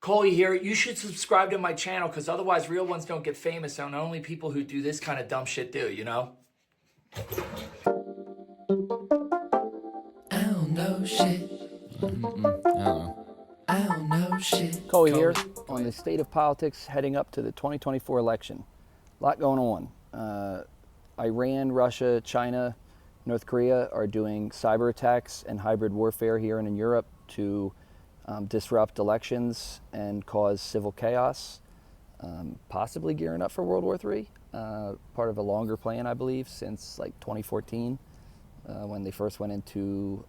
Coley here. You should subscribe to my channel because otherwise real ones don't get famous and only people who do this kind of dumb shit do, you know? I don't know shit. I don't know. I don't know shit. Coley here on the state of politics heading up to the 2024 election. A lot going on. Iran, Russia, China, North Korea are doing cyber attacks and hybrid warfare here and in Europe to disrupt elections and cause civil chaos, possibly gearing up for World War III. Part of a longer plan, I believe, since like 2014 when they first went into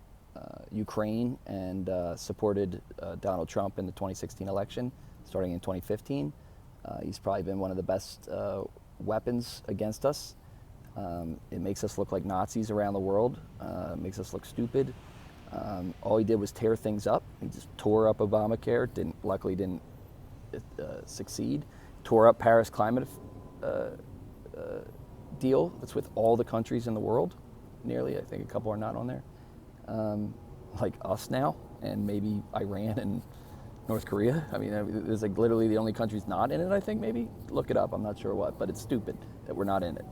Ukraine and supported Donald Trump in the 2016 election, starting in 2015. He's probably been one of the best weapons against us. It makes us look like Nazis around the world, makes us look stupid. All he did was tear things up. He just tore up Obamacare, luckily didn't succeed. Tore up Paris climate deal that's with all the countries in the world, nearly. I think a couple are not on there. Like us now, and maybe Iran and North Korea. I mean, there's like literally the only countries not in it, I think, maybe. Look it up, I'm not sure what, but it's stupid that we're not in it.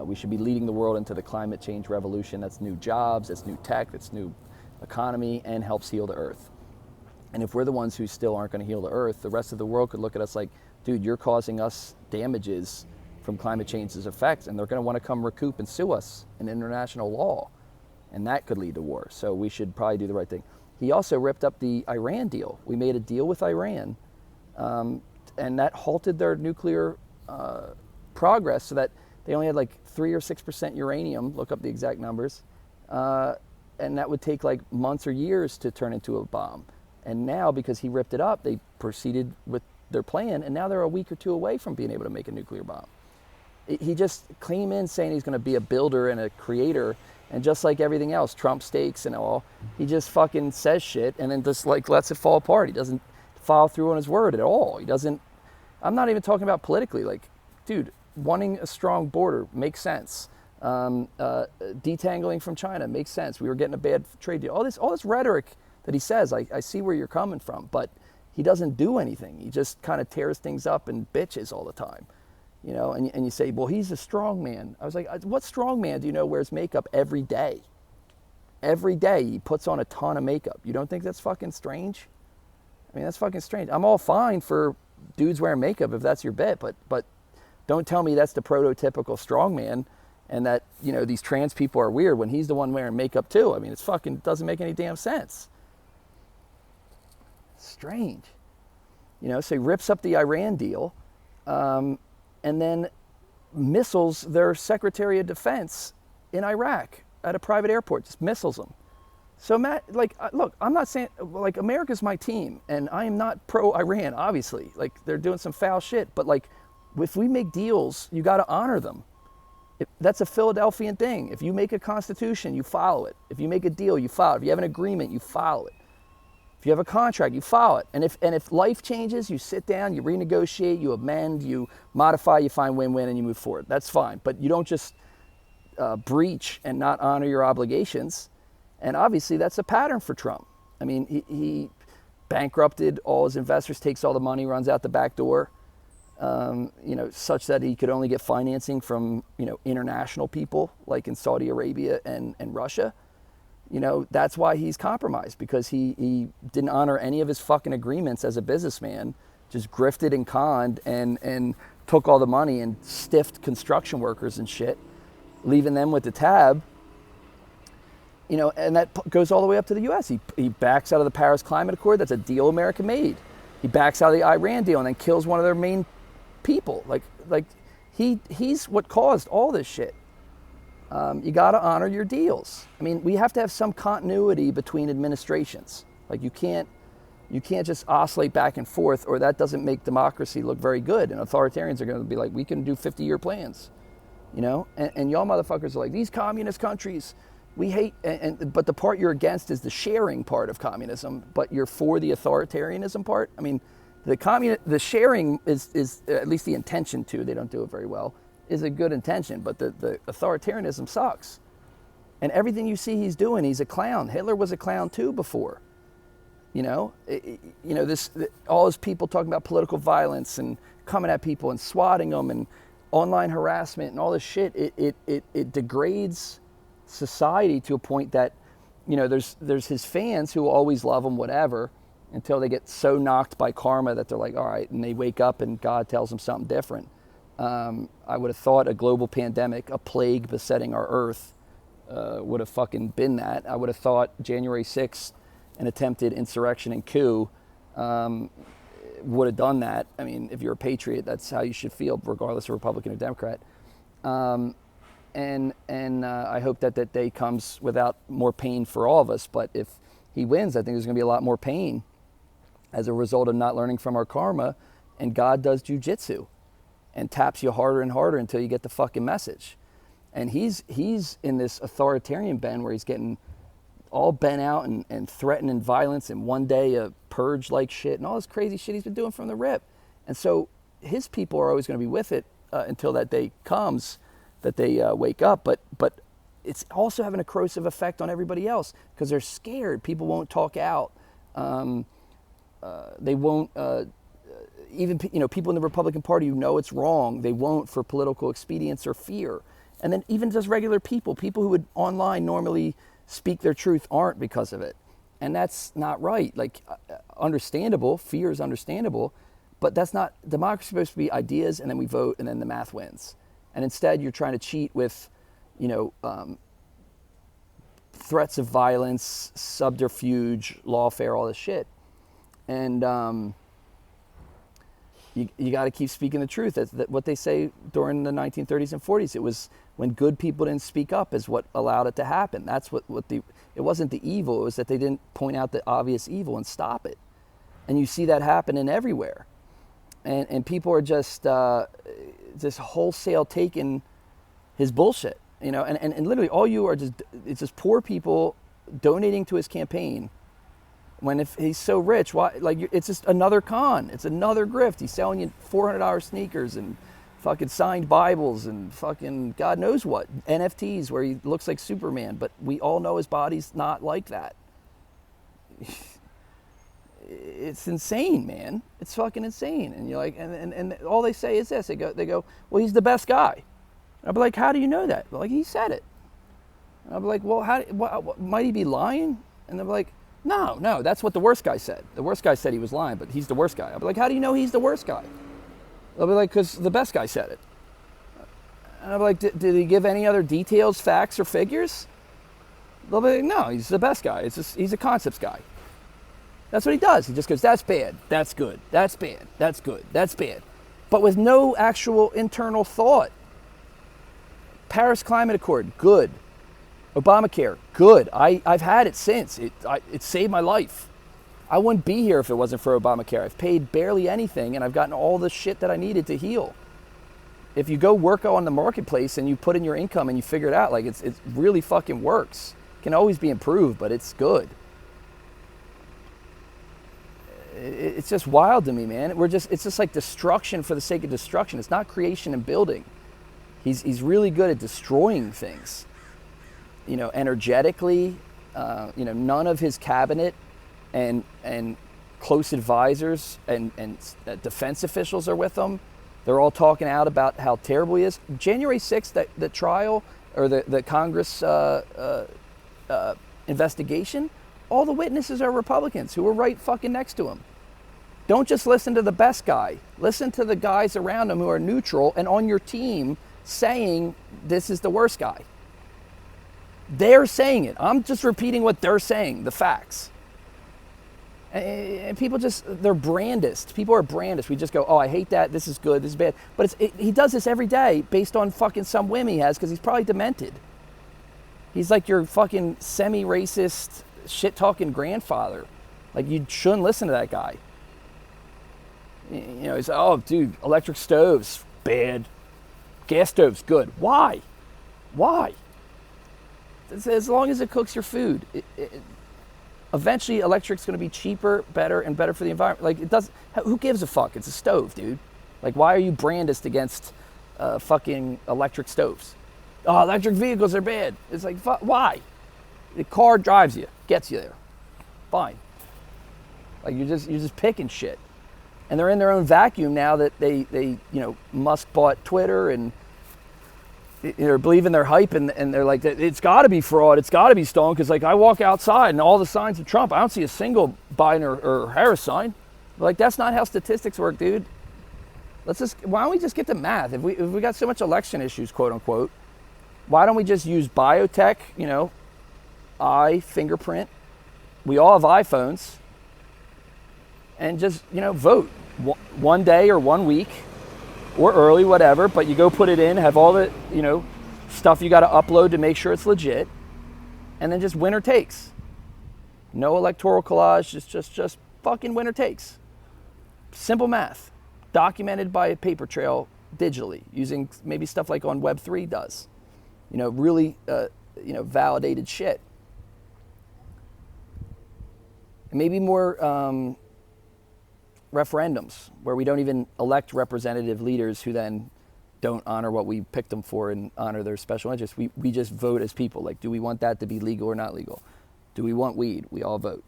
We should be leading the world into the climate change revolution. That's new jobs, that's new tech, that's new economy, and helps heal the earth. And if we're the ones who still aren't going to heal the earth, the rest of the world could look at us like, dude, you're causing us damages from climate change's effects, and they're going to want to come recoup and sue us in international law. And that could lead to war. So we should probably do the right thing. He also ripped up the Iran deal. We made a deal with Iran, and that halted their nuclear progress so that they only had like 3 or 6% uranium, look up the exact numbers, and that would take like months or years to turn into a bomb. And now, because he ripped it up, they proceeded with their plan, and now they're a week or two away from being able to make a nuclear bomb. He just came in saying he's going to be a builder and a creator, and just like everything else, Trump stakes and all, he just fucking says shit and then just like lets it fall apart. He doesn't follow through on his word at all. He doesn't, I'm not even talking about politically, like, dude, wanting a strong border makes sense. Detangling from China makes sense. We were getting a bad trade deal. All this rhetoric that he says, I see where you're coming from, but he doesn't do anything. He just kind of tears things up and bitches all the time. You know, and you say, well, he's a strong man. I was like, what strong man do you know wears makeup every day? Every day he puts on a ton of makeup. You don't think that's fucking strange? I mean, that's fucking strange. I'm all fine for dudes wearing makeup if that's your bet, but don't tell me that's the prototypical strong man and that, you know, these trans people are weird when he's the one wearing makeup too. I mean, it's fucking doesn't make any damn sense. Strange. You know, so he rips up the Iran deal. And then missiles their Secretary of Defense in Iraq at a private airport, just missiles them. So Matt, like, look, I'm not saying, like, America's my team, and I am not pro-Iran, obviously. Like, they're doing some foul shit, but like, if we make deals, you got to honor them. That's a Philadelphian thing. If you make a constitution, you follow it. If you make a deal, you follow it. If you have an agreement, you follow it. If you have a contract, you follow it. And if life changes, you sit down, you renegotiate, you amend, you modify, you find win-win, and you move forward. That's fine. But you don't just breach and not honor your obligations. And obviously, that's a pattern for Trump. I mean, he bankrupted all his investors, takes all the money, runs out the back door, you know, such that he could only get financing from, you know, international people like in Saudi Arabia and Russia. You know, that's why he's compromised, because he didn't honor any of his fucking agreements as a businessman, just grifted and conned and took all the money and stiffed construction workers and shit, leaving them with the tab. You know, and that goes all the way up to the U.S. He backs out of the Paris Climate Accord. That's a deal America made. He backs out of the Iran deal and then kills one of their main people. Like he's what caused all this shit. You got to honor your deals. I mean, we have to have some continuity between administrations. Like you can't just oscillate back and forth, or that doesn't make democracy look very good. And authoritarians are going to be like, we can do 50-year plans, you know. And y'all motherfuckers are like, these communist countries, we hate. But the part you're against is the sharing part of communism, but you're for the authoritarianism part. I mean, the sharing is at least the intention to. They don't do it very well. Is a good intention, but the authoritarianism sucks. And everything you see he's doing, he's a clown. Hitler was a clown too before. All these people talking about political violence and coming at people and swatting them and online harassment and all this shit. It degrades society to a point that, there's his fans who will always love him, whatever, until they get so knocked by karma that they're like, all right, and they wake up and God tells them something different. I would have thought a global pandemic, a plague besetting our earth, would have fucking been that. I would have thought January 6th, an attempted insurrection and coup, would have done that. I mean, if you're a patriot, that's how you should feel, regardless of Republican or Democrat. And I hope that day comes without more pain for all of us. But if he wins, I think there's going to be a lot more pain as a result of not learning from our karma. And God does jujitsu and taps you harder and harder until you get the fucking message. And he's in this authoritarian bend where he's getting all bent out and threatening violence and one day a purge like shit and all this crazy shit he's been doing from the rip. And so his people are always going to be with it until that day comes that they wake up. But it's also having a corrosive effect on everybody else because they're scared. People won't talk out. They won't, even people in the Republican Party who know it's wrong, they won't for political expedience or fear. And then even just regular people who would online normally speak their truth aren't because of it. And that's not right. Like, understandable, fear is understandable, but that's not, democracy is supposed to be ideas and then we vote and then the math wins. And instead you're trying to cheat with, threats of violence, subterfuge, lawfare, all this shit. And you got to keep speaking the truth. That's what they say during the 1930s and 40s. It was when good people didn't speak up is what allowed it to happen. That's it wasn't the evil. It was that they didn't point out the obvious evil and stop it. And you see that happening everywhere. And people are just wholesale taking his bullshit, and literally all you are it's just poor people donating to his campaign. When if he's so rich, why? Like, it's just another con. It's another grift. He's selling you $400 sneakers and fucking signed Bibles and fucking God knows what, NFTs where he looks like Superman. But we all know his body's not like that. It's insane, man. It's fucking insane. And you're like, and all they say is this. They go, well, he's the best guy. I'll be like, how do you know that? They're like, he said it. I'll be like, well, might he be lying? And they're like, no, that's what the worst guy said. The worst guy said he was lying, but he's the worst guy. I'll be like, how do you know he's the worst guy? They'll be like, because the best guy said it. And I'll be like, did he give any other details, facts, or figures? They'll be like, no, he's the best guy. He's a concepts guy. That's what he does. He just goes, that's bad, that's good, that's bad, that's good, that's bad. But with no actual internal thought. Paris Climate Accord, good. Obamacare, good. I've had it since. It saved my life. I wouldn't be here if it wasn't for Obamacare. I've paid barely anything and I've gotten all the shit that I needed to heal. If you go work on the marketplace and you put in your income and you figure it out, like it really fucking works. It can always be improved, but it's good. It's just wild to me, man. It's just like destruction for the sake of destruction. It's not creation and building. He's really good at destroying things. Energetically, none of his cabinet and close advisors and defense officials are with him. They're all talking out about how terrible he is. January 6th, the trial or the Congress investigation, all the witnesses are Republicans who were right fucking next to him. Don't just listen to the best guy. Listen to the guys around him who are neutral and on your team saying this is the worst guy. They're saying it. I'm just repeating what they're saying, the facts. And people they're brandist. People are brandist. We just go, oh, I hate that. This is good. This is bad. But he does this every day based on fucking some whim he has because he's probably demented. He's like your fucking semi-racist, shit-talking grandfather. Like, you shouldn't listen to that guy. He's, oh, dude, electric stoves, bad. Gas stoves, good. Why? As long as it cooks your food. Eventually, electric's going to be cheaper, better, and better for the environment. Like, it does. Who gives a fuck? It's a stove, dude. Like, why are you brandist against fucking electric stoves? Oh, electric vehicles are bad. It's like, why? The car drives you, gets you there. Fine. Like you're just picking shit. And they're in their own vacuum now that they Musk bought Twitter and they're believing their hype and they're like, it's got to be fraud, it's got to be stolen, because like I walk outside and all the signs of Trump, I don't see a single Biden or Harris sign. Like that's not how statistics work, dude. Why don't we just get to math? If we got so much election issues, quote unquote, why don't we just use biotech, eye, fingerprint? We all have iPhones. And just, vote one day or 1 week or early, whatever, but you go put it in, have all the, stuff you got to upload to make sure it's legit, and then just winner takes. No electoral collage, just fucking winner takes. Simple math, documented by a paper trail digitally, using maybe stuff like on Web3 does. Really, validated shit. And maybe more referendums where we don't even elect representative leaders who then don't honor what we picked them for and honor their special interests. We just vote as people. Like, do we want that to be legal or not legal? Do we want weed? We all vote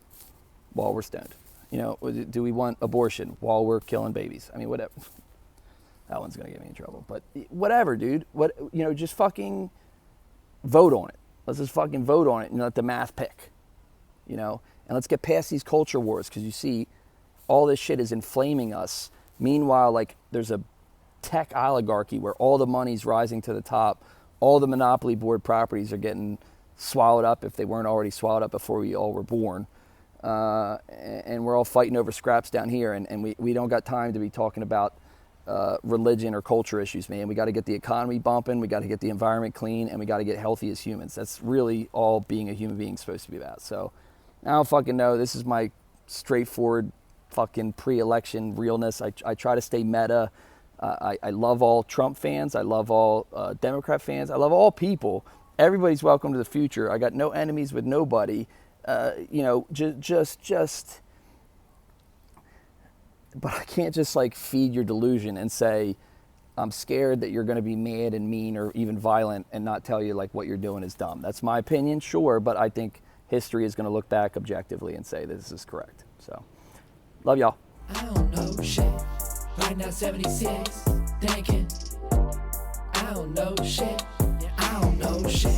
while we're stoned. Do we want abortion while we're killing babies? I mean, whatever. That one's going to get me in trouble. But whatever, dude. Just fucking vote on it. Let's just fucking vote on it and let the math pick. And let's get past these culture wars, because you see, all this shit is inflaming us. Meanwhile, like, there's a tech oligarchy where all the money's rising to the top. All the monopoly board properties are getting swallowed up if they weren't already swallowed up before we all were born. And we're all fighting over scraps down here. And we don't got time to be talking about religion or culture issues, man. We got to get the economy bumping. We got to get the environment clean. And we got to get healthy as humans. That's really all being a human being is supposed to be about. So I don't fucking know. This is my straightforward fucking pre-election realness. I try to stay meta. I love all Trump fans. I love all Democrat fans. I love all people. Everybody's welcome to the future. I got no enemies with nobody. Just. But I can't just like feed your delusion and say, I'm scared that you're going to be mad and mean or even violent and not tell you like what you're doing is dumb. That's my opinion, sure, but I think history is going to look back objectively and say this is correct. So. Love y'all. I don't know shit. Right now 76, thinking. I don't know shit. Yeah, I don't know shit.